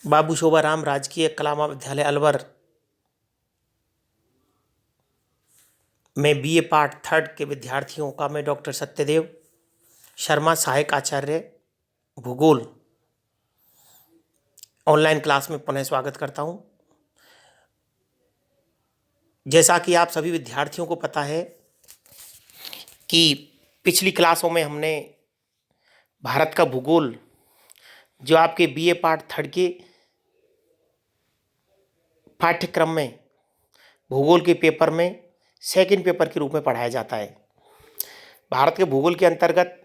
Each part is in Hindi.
बाबू शोभाराम राजकीय कला महाविद्यालय अलवर में बीए पार्ट थर्ड के विद्यार्थियों का मैं डॉक्टर सत्यदेव शर्मा सहायक आचार्य भूगोल ऑनलाइन क्लास में पुनः स्वागत करता हूं। जैसा कि आप सभी विद्यार्थियों को पता है कि पिछली क्लासों में हमने भारत का भूगोल जो आपके बीए पार्ट थर्ड के पाठ्यक्रम में भूगोल के पेपर में सेकंड पेपर के रूप में पढ़ाया जाता है। भारत के भूगोल के अंतर्गत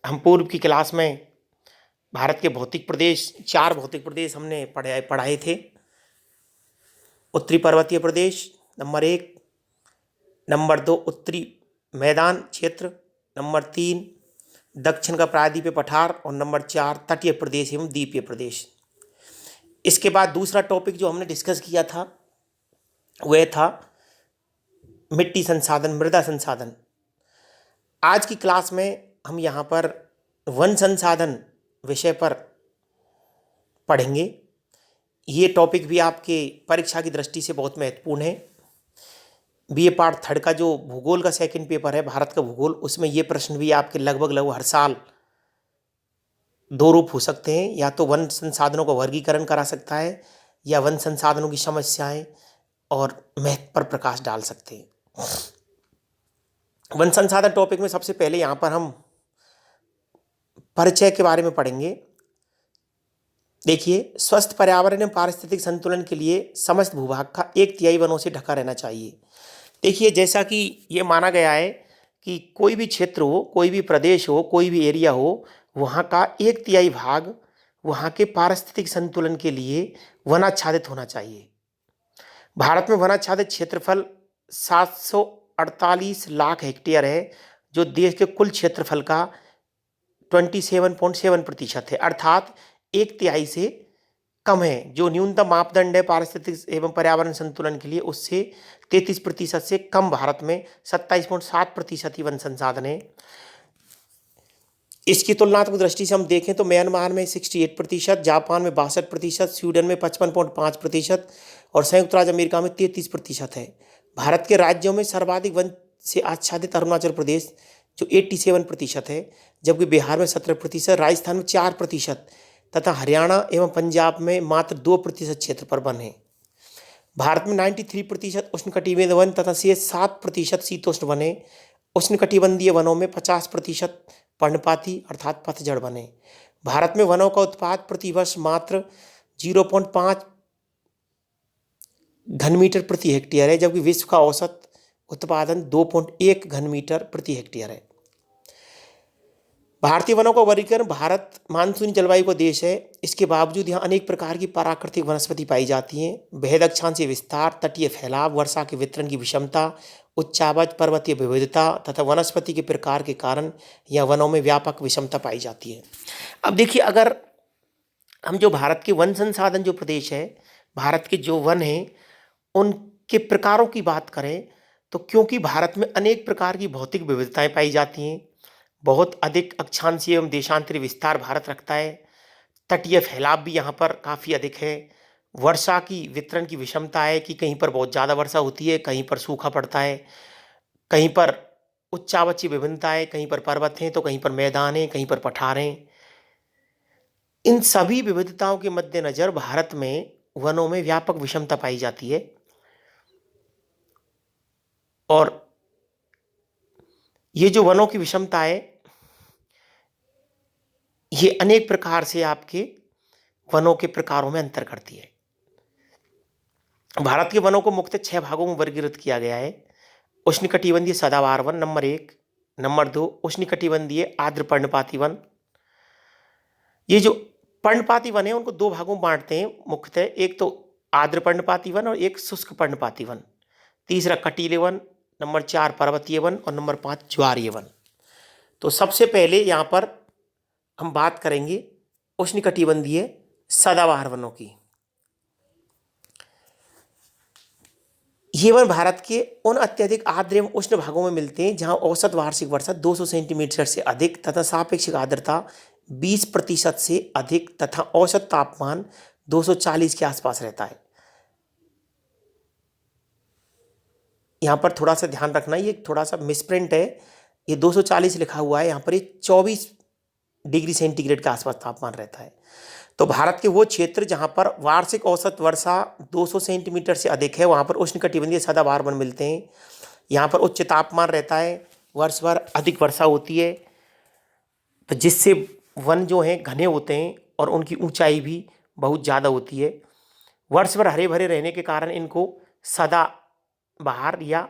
हम पूर्व की क्लास में भारत के भौतिक प्रदेश 4 भौतिक प्रदेश हमने पढ़ाए थे। उत्तरी पर्वतीय प्रदेश नंबर 1, नंबर 2 उत्तरी मैदान क्षेत्र, नंबर 3 दक्षिण का प्रायद्वीपीय पठार और नंबर 4 तटीय प्रदेश एवं द्वीपीय प्रदेश। इसके बाद दूसरा टॉपिक जो हमने डिस्कस किया था वह था मिट्टी संसाधन, मृदा संसाधन। आज की क्लास में हम यहाँ पर वन संसाधन विषय पर पढ़ेंगे। ये टॉपिक भी आपके परीक्षा की दृष्टि से बहुत महत्वपूर्ण है। बीए पार्ट थर्ड का जो भूगोल का सेकंड पेपर है भारत का भूगोल, उसमें ये प्रश्न भी आपके लगभग हर साल 2 रूप हो सकते हैं। या तो वन संसाधनों का वर्गीकरण करा सकता है या वन संसाधनों की समस्याएं और महत्व पर प्रकाश डाल सकते हैं। वन संसाधन टॉपिक में सबसे पहले यहाँ पर हम परिचय के बारे में पढ़ेंगे। देखिए, स्वस्थ पर्यावरण एवं पारिस्थितिक संतुलन के लिए समस्त भूभाग का 1/3 वनों से ढका रहना चाहिए। देखिए, जैसा कि ये माना गया है कि कोई भी क्षेत्र हो, कोई भी प्रदेश हो, कोई भी एरिया हो, वहाँ का 1/3 भाग वहाँ के पारिस्थितिक संतुलन के लिए वनाच्छादित होना चाहिए। भारत में वनाच्छादित क्षेत्रफल 748 लाख हेक्टेयर है, जो देश के कुल क्षेत्रफल का 27.7% है, अर्थात 1/3 से कम है। जो न्यूनतम मापदंड है पारिस्थितिक एवं पर्यावरण संतुलन के लिए, उससे 33% से कम भारत में 27.7% ही वन संसाधन है। इसकी तुलनात्मक दृष्टि से हम देखें तो म्यांमार में 68%, जापान में 62%, स्वीडन में 55.5% और संयुक्त राज्य अमेरिका में 33% है। भारत के राज्यों में सर्वाधिक वन से आच्छादित अरुणाचल प्रदेश जो 87% है, जबकि बिहार में 17%, राजस्थान में 4% तथा हरियाणा एवं पंजाब में मात्र 2% क्षेत्र पर वन है। भारत में 93% उष्णकटिबंधीय वन तथा शेष 7% शीतोष्ण वन है। उष्णकटिबंधीय वनों में 50% पर्णपाती अर्थात पतझड़ वन है। भारत में वनों का उत्पाद प्रतिवर्ष मात्र 0.5 घन मीटर प्रति हेक्टेयर है, जबकि विश्व का औसत उत्पादन 2.1 घन मीटर प्रति हेक्टेयर है। भारतीय वनों का वर्गीकरण, भारत मानसूनी जलवायु का देश है। इसके बावजूद यहाँ अनेक प्रकार की प्राकृतिक वनस्पति पाई जाती हैं। बेहद अक्षांशीय विस्तार, तटीय फैलाव, वर्षा के वितरण की विषमता, उच्चावच पर्वतीय विविधता तथा वनस्पति के प्रकार के कारण यह वनों में व्यापक विषमता पाई जाती है। अब देखिए, अगर हम जो भारत के वन संसाधन जो प्रदेश है, भारत के जो वन हैं उनके प्रकारों की बात करें तो क्योंकि भारत में अनेक प्रकार की भौतिक विविधताएं पाई जाती हैं, बहुत अधिक अक्षांशीय एवं देशांतरी विस्तार भारत रखता है, तटीय फैलाव भी यहाँ पर काफ़ी अधिक है, वर्षा की वितरण की विषमता है कि कहीं पर बहुत ज़्यादा वर्षा होती है, कहीं पर सूखा पड़ता है, कहीं पर उच्चावचीय विभिन्नता है, कहीं पर पर्वत हैं तो कहीं पर मैदान हैं, कहीं पर पठार हैं। इन सभी विविधताओं के मद्देनजर भारत में वनों में व्यापक विषमता पाई जाती है और ये जो वनों की विषमता है ये अनेक प्रकार से आपके वनों के प्रकारों में अंतर करती है। भारत के वनों को मुख्यतः 6 भागों में वर्गीकृत किया गया है। उष्णकटिबंधीय सदाबहार वन नंबर 1, नंबर 2 उष्णकटिबंधीय आर्द्र पर्णपाती वन। ये जो पर्णपाती वन है उनको 2 भागों में बांटते हैं मुख्यतः, एक तो आर्द्र पर्णपाती वन और एक शुष्क पर्णपाती वन। तीसरा कटीले वन, नंबर 4 पर्वतीय वन और नंबर 5 ज्वारीय वन। तो सबसे पहले यहाँ पर हम बात करेंगे उष्णकटिबंधीय सदाबहार वनों की। ये वन भारत के उन अत्यधिक आर्द्र एवं उष्ण भागों में मिलते हैं जहां औसत वार्षिक वर्षा 200 सेंटीमीटर से अधिक तथा सापेक्षिक आर्द्रता 20% से अधिक तथा औसत तापमान 240 के आसपास रहता है। यहाँ पर थोड़ा सा ध्यान रखना, ये थोड़ा सा मिसप्रिंट है, ये 240 लिखा हुआ है, यहाँ पर ये 24 डिग्री सेंटीग्रेड के आसपास तापमान रहता है। तो भारत के वो क्षेत्र जहाँ पर वार्षिक औसत वर्षा 200 सेंटीमीटर से अधिक है, वहाँ पर उष्णकटिबंधीय सदाबहार वन मिलते हैं। यहाँ पर उच्च तापमान रहता है, वर्ष भर अधिक वर्षा होती है, तो जिससे वन जो हैं घने होते हैं और उनकी ऊंचाई भी बहुत ज़्यादा होती है। वर्ष भर हरे भरे रहने के कारण इनको सदाबहार या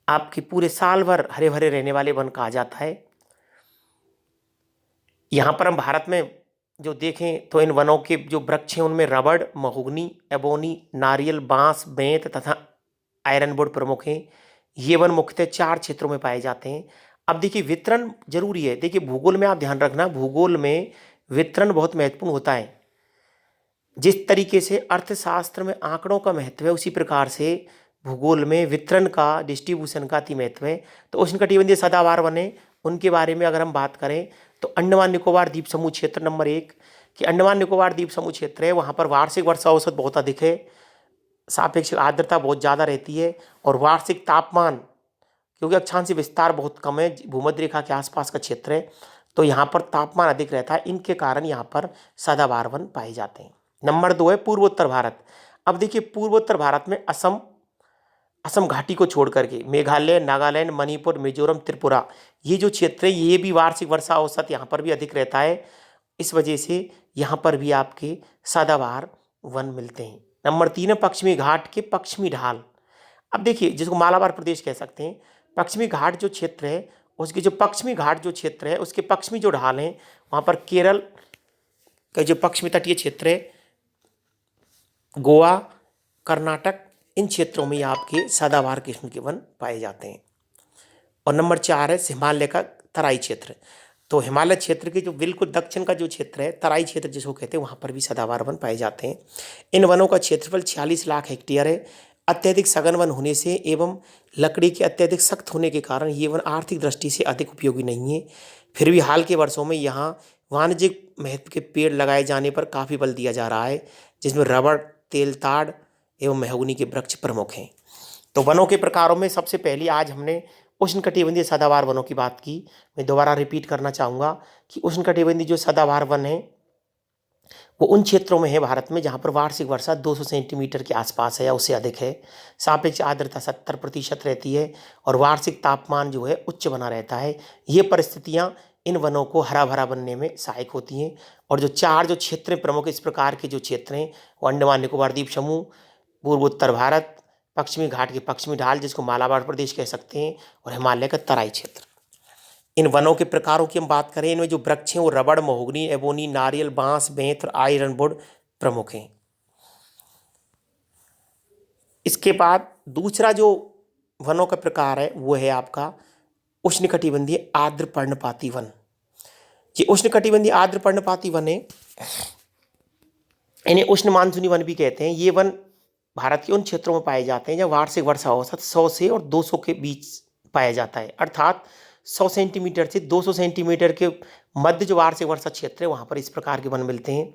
आपके पूरे साल भर हरे भरे रहने वाले वन कहा जाता है। यहाँ पर हम भारत में जो देखें तो इन वनों के जो वृक्ष हैं उनमें रबड़, महोगनी, एबोनी, नारियल, बांस, बेंत तथा आयरनवुड प्रमुख हैं। ये वन मुख्यतः 4 क्षेत्रों में पाए जाते हैं। अब देखिए वितरण जरूरी है, देखिए भूगोल में आप ध्यान रखना, भूगोल में वितरण बहुत महत्वपूर्ण होता है। जिस तरीके से अर्थशास्त्र में आंकड़ों का महत्व है, उसी प्रकार से भूगोल में वितरण का, डिस्ट्रीब्यूशन का अति महत्व है। तो उष्णकटिबंधीय सदाबहार वने, उनके बारे में अगर हम बात करें तो अंडमान निकोबार द्वीप समूह क्षेत्र नंबर 1 कि अंडमान निकोबार द्वीप समूह क्षेत्र है, वहाँ पर वार्षिक वर्षा औसत बहुत अधिक है, सापेक्षिक आर्द्रता बहुत ज़्यादा रहती है और वार्षिक तापमान, क्योंकि अक्षांश विस्तार बहुत कम है, भूमध्य रेखा के आसपास का क्षेत्र है, तो यहाँ पर तापमान अधिक रहता है, इनके कारण यहाँ पर सदाबहार वन पाए जाते हैं। नंबर 2 है पूर्वोत्तर भारत। अब देखिए पूर्वोत्तर भारत में असम घाटी को छोड़ करके मेघालय, नागालैंड, मणिपुर, मिजोरम, त्रिपुरा, ये जो क्षेत्र है ये भी वार्षिक वर्षा औसत यहाँ पर भी अधिक रहता है। इस वजह से यहाँ पर भी आपके सदाबहार वन मिलते हैं। नंबर 3 है पश्चिमी घाट के पश्चिमी ढाल। अब देखिए जिसको मालाबार प्रदेश कह सकते हैं, पश्चिमी घाट जो क्षेत्र है उसके जो पश्चिमी घाट जो क्षेत्र है उसके पश्चिमी जो ढाल हैं, वहाँ पर केरल का जो पश्चिमी तटीय क्षेत्र है, गोवा, कर्नाटक, इन क्षेत्रों में आपके सदाबहार किस्म के वन पाए जाते हैं। और नंबर 4 है हिमालय का तराई क्षेत्र। तो हिमालय क्षेत्र के जो बिल्कुल दक्षिण का जो क्षेत्र है, तराई क्षेत्र जिसको कहते हैं, वहाँ पर भी सदाबहार वन पाए जाते हैं। इन वनों का क्षेत्रफल 46 लाख हेक्टेयर है। अत्यधिक सघन वन होने से एवं लकड़ी के अत्यधिक सख्त होने के कारण ये वन आर्थिक दृष्टि से अधिक उपयोगी नहीं है। फिर भी हाल के वर्षों में यहाँ वाणिज्यिक महत्व के पेड़ लगाए जाने पर काफ़ी बल दिया जा रहा है, जिसमें रबड़, तेलताड़ एवं मेहगनी के वृक्ष प्रमुख हैं। तो वनों के प्रकारों में सबसे पहले आज हमने उष्णकटिबंधीय सदाबहार वनों की बात की। मैं दोबारा रिपीट करना चाहूँगा कि उष्णकटिबंधीय जो सदाबहार वन है वो उन क्षेत्रों में है भारत में जहाँ पर वार्षिक वर्षा 200 सेंटीमीटर के आसपास है या उससे अधिक है, सापेक्ष आर्द्रता 70% रहती है और वार्षिक तापमान जो है उच्च बना रहता है। ये परिस्थितियाँ इन वनों को हरा भरा बनने में सहायक होती हैं। और जो 4 जो क्षेत्र प्रमुख इस प्रकार के जो क्षेत्र हैं वो अंडमान निकोबार द्वीप समूह, पूर्वोत्तर भारत, पश्चिमी घाट के पश्चिमी ढाल जिसको मालाबार प्रदेश कह सकते हैं, और हिमालय का तराई क्षेत्र। इन वनों के प्रकारों की हम बात करें, इनमें जो वृक्ष हैं वो रबड़, महोगनी, एबोनी, नारियल, बांस, बेंत और आयरनवुड प्रमुख हैं। इसके बाद दूसरा जो वनों का प्रकार है वो है आपका उष्णकटिबंधीय आर्द्र पर्णपाती वन। ये उष्णकटिबंधीय आर्द्र पर्णपाती वन है, इन्हें उष्ण मानसूनी वन भी कहते हैं। ये वन भारत के उन क्षेत्रों में पाए जाते हैं जहाँ वार्षिक वर्षा औसत 100 से और 200 के बीच पाया जाता है, अर्थात 100 सेंटीमीटर से 200 सेंटीमीटर के मध्य जो वार्षिक वर्षा क्षेत्र है वहाँ पर इस प्रकार के वन मिलते हैं।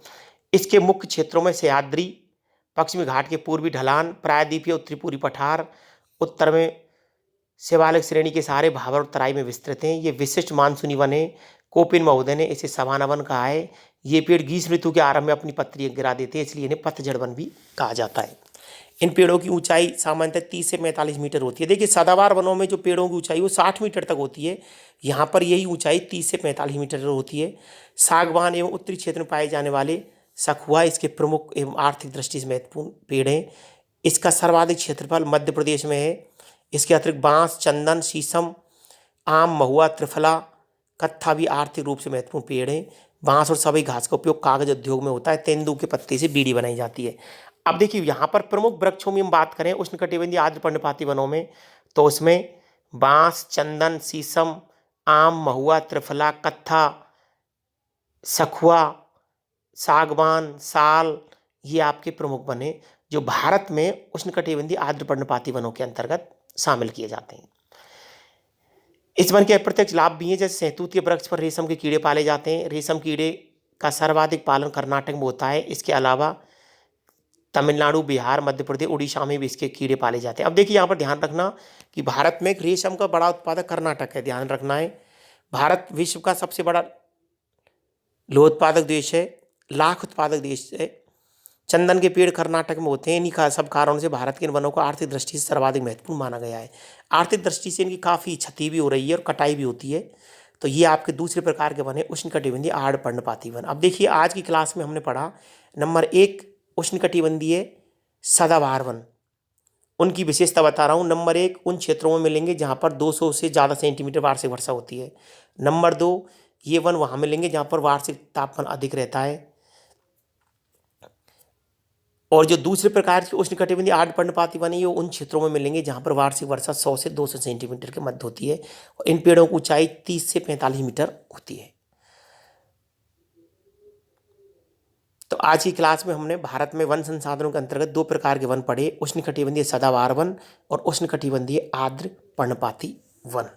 इसके मुख्य क्षेत्रों में सह्याद्री, पश्चिमी घाट के पूर्वी ढलान, प्रायद्वीपीय और त्रिपुरी पठार, उत्तर में शिवालिक श्रेणी के सहारे भाबर और तराई में विस्तृत हैं। ये विशिष्ट मानसूनी वन है। कोपिन महोदय ने इसे सवाना वन कहा है। ये पेड़ ग्रीष्म ऋतु के आरंभ में अपनी पत्तियां गिरा देते हैं, इसलिए इन्हें पतझड़ वन भी कहा जाता है। इन पेड़ों की ऊंचाई सामान्यतः 30 से 45 मीटर होती है। देखिए सदाबहार वनों में जो पेड़ों की ऊंचाई वो 60 मीटर तक होती है, यहाँ पर यही ऊंचाई 30 से 45 मीटर होती है। सागवान एवं उत्तरी क्षेत्र में पाए जाने वाले सखुआ इसके प्रमुख एवं आर्थिक दृष्टि से महत्वपूर्ण पेड़ हैं। इसका सर्वाधिक क्षेत्रफल मध्य प्रदेश में है। इसके अतिरिक्त बांस, चंदन, शीशम, आम, महुआ, त्रिफला, कत्था भी आर्थिक रूप से महत्वपूर्ण पेड़ हैं। बांस और सभी घास का उपयोग कागज उद्योग में होता है। तेंदू के पत्ते से बीड़ी बनाई जाती है। अब देखिए यहाँ पर प्रमुख वृक्षों में हम बात करें उष्णकटिबंधीय आर्द्र पर्णपाती वनों में, तो उसमें बांस, चंदन, शीशम, आम, महुआ, त्रिफला, कत्था, सखुआ, सागवान, साल, ये आपके प्रमुख वन हैं जो भारत में उष्णकटिबंधीय आर्द्र पर्णपाती वनों के अंतर्गत शामिल किए जाते हैं। इस वन के अप्रत्यक्ष लाभ भी हैं, जैसे सहतूतीय वृक्ष पर रेशम के कीड़े पाले जाते हैं। रेशम कीड़े का सर्वाधिक पालन कर्नाटक में होता है। इसके अलावा तमिलनाडु, बिहार, मध्य प्रदेश, उड़ीसा में भी इसके कीड़े पाले जाते हैं। अब देखिए यहाँ पर ध्यान रखना कि भारत में रेशम का बड़ा उत्पादक कर्नाटक है, ध्यान रखना है। भारत विश्व का सबसे बड़ा लोह उत्पादक देश है, लाख उत्पादक देश है। चंदन के पेड़ कर्नाटक में होते हैं। इन्हीं सब कारणों से भारत के इन वनों को आर्थिक दृष्टि से सर्वाधिक महत्वपूर्ण माना गया है। आर्थिक दृष्टि से इनकी काफ़ी क्षति भी हो रही है और कटाई भी होती है। तो ये आपके दूसरे प्रकार के वन है उष्णकटिबंधीय आड़ पर्णपाती वन। अब देखिए आज की क्लास में हमने पढ़ा नंबर 1 उष्णकटिबंधीय सदाबहार वन, उनकी विशेषता बता रहा हूँ। नंबर 1 उन क्षेत्रों में मिलेंगे जहाँ पर 200 से ज़्यादा सेंटीमीटर वार्षिक वर्षा होती है। नंबर 2 ये वन वहाँ मिलेंगे जहाँ पर वार्षिक तापमान अधिक रहता है। और जो दूसरे प्रकार के उष्णकटिबंधीय आड़ पर्णपाती वन है ये उन क्षेत्रों में मिलेंगे जहाँ पर वार्षिक वर्षा 100 से 200 सेंटीमीटर के मध्य होती है। और इन पेड़ों की ऊंचाई 30 से 45 मीटर होती है। तो आज की क्लास में हमने भारत में वन संसाधनों के अंतर्गत 2 प्रकार के वन पढ़े, उष्णकटिबंधीय सदाबहार वन और उष्णकटिबंधीय आर्द्र पर्णपाती वन।